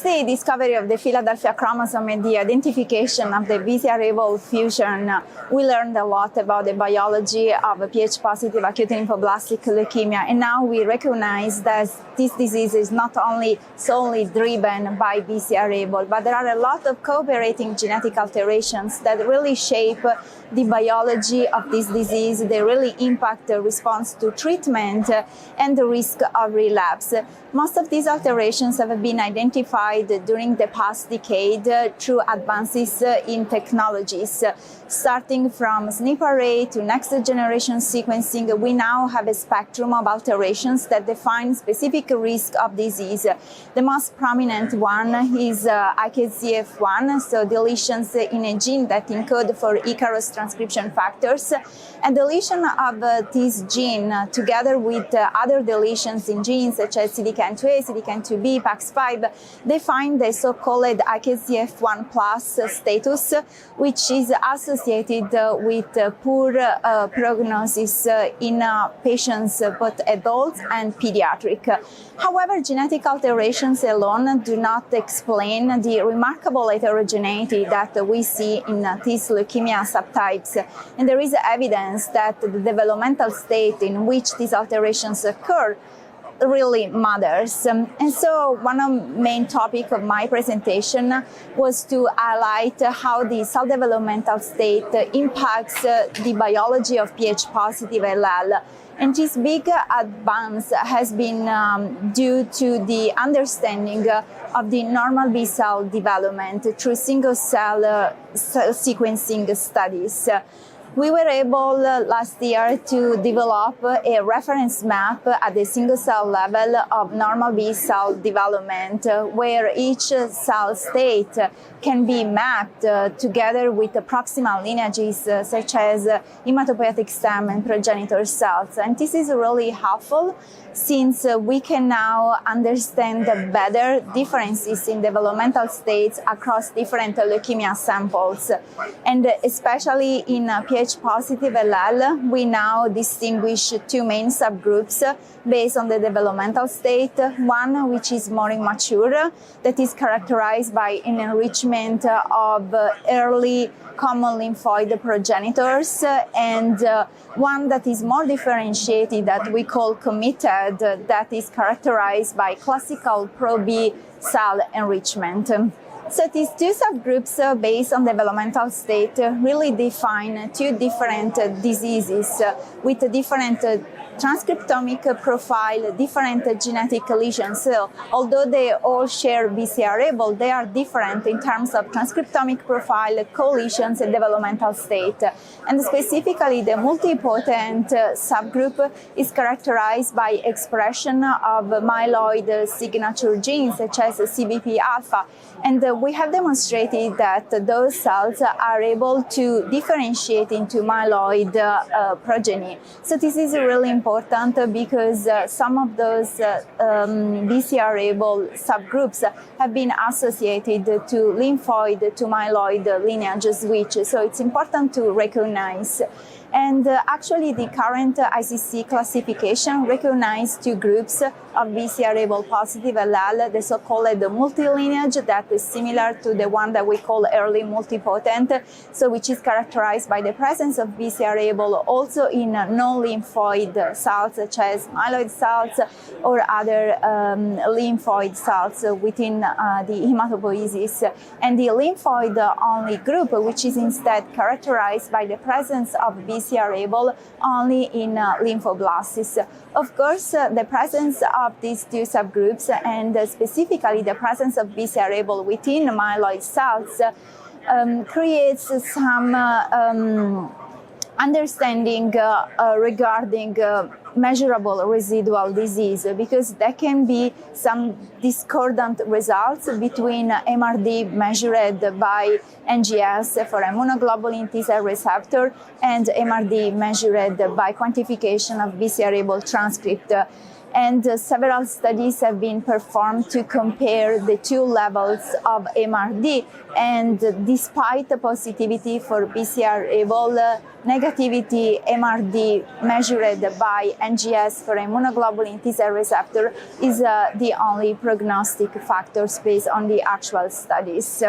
the discovery of the Philadelphia chromosome and the identification of the BCR-ABL fusion, we learned a lot about the biology of Ph-positive acute lymphoblastic leukemia, and now we recognize that this disease is not only solely driven by BCR-ABL, but there are a lot of cooperating genetic alterations that really shape the biology of this disease. They really impact the response to treatment and the risk of relapse. Most of these alterations have been identified during the past decade through advances in technologies. Starting from SNP array to next generation sequencing, we now have a spectrum of alterations that define specific risk of disease. The most prominent one is IKZF1, so deletions in a gene that encode for Icarus transcription factors. And deletion of this gene, together with other deletions in genes such as CDKN2A, CDKN2B, PAX5, define the so-called IKZF1 plus status, which is associated with poor prognosis in patients, both adults and pediatric. However, genetic alterations alone do not explain the remarkable heterogeneity that we see in these leukemia subtypes. And there is evidence that the developmental state in which these alterations occur really matters. And so one of the main topics of my presentation was to highlight how the cell developmental state impacts the biology of Ph-positive LL. And this big advance has been due to the understanding of the normal B cell development through single cell sequencing studies. We were able last year to develop a reference map at the single cell level of normal B cell development, where each cell state can be mapped together with the proximal lineages such as hematopoietic stem and progenitor cells. And this is really helpful since we can now understand better differences in developmental states across different leukemia samples. And especially in Ph-positive LL, we now distinguish two main subgroups based on the developmental state. One which is more immature, that is characterized by an enrichment of early common lymphoid progenitors, and one that is more differentiated that we call committed, that is characterized by classical pro-B cell enrichment. So these two subgroups based on developmental state really define two different diseases with different transcriptomic profile, different genetic lesions. So although they all share BCR-ABL, they are different in terms of transcriptomic profile, co-lesions, and developmental state. And specifically, the multipotent subgroup is characterized by expression of myeloid signature genes such as CBP alpha. And we have demonstrated that those cells are able to differentiate into myeloid progeny. So this is really important because some of those BCR-ABL subgroups have been associated to lymphoid to myeloid lineage switch. So it's important to recognize. And actually, the current ICC classification recognizes two groups of BCR-ABL positive LL, the so-called multilineage, that is similar to the one that we call early multipotent, so which is characterized by the presence of BCR-ABL also in non-lymphoid cells, such as myeloid cells or other lymphoid cells within the hematopoiesis, and the lymphoid-only group, which is instead characterized by the presence of BCR-ABL only in lymphoblasts. Of course, the presence of these two subgroups and specifically the presence of BCR-ABL within myeloid cells creates some understanding regarding measurable residual disease, because there can be some discordant results between MRD measured by NGS for immunoglobulin T cell receptor and MRD measured by quantification of BCR-ABL transcript. And several studies have been performed to compare the two levels of MRD. And despite the positivity for BCR-ABL, negativity MRD measured by NGS for immunoglobulin T-cell receptor is the only prognostic factors based on the actual studies.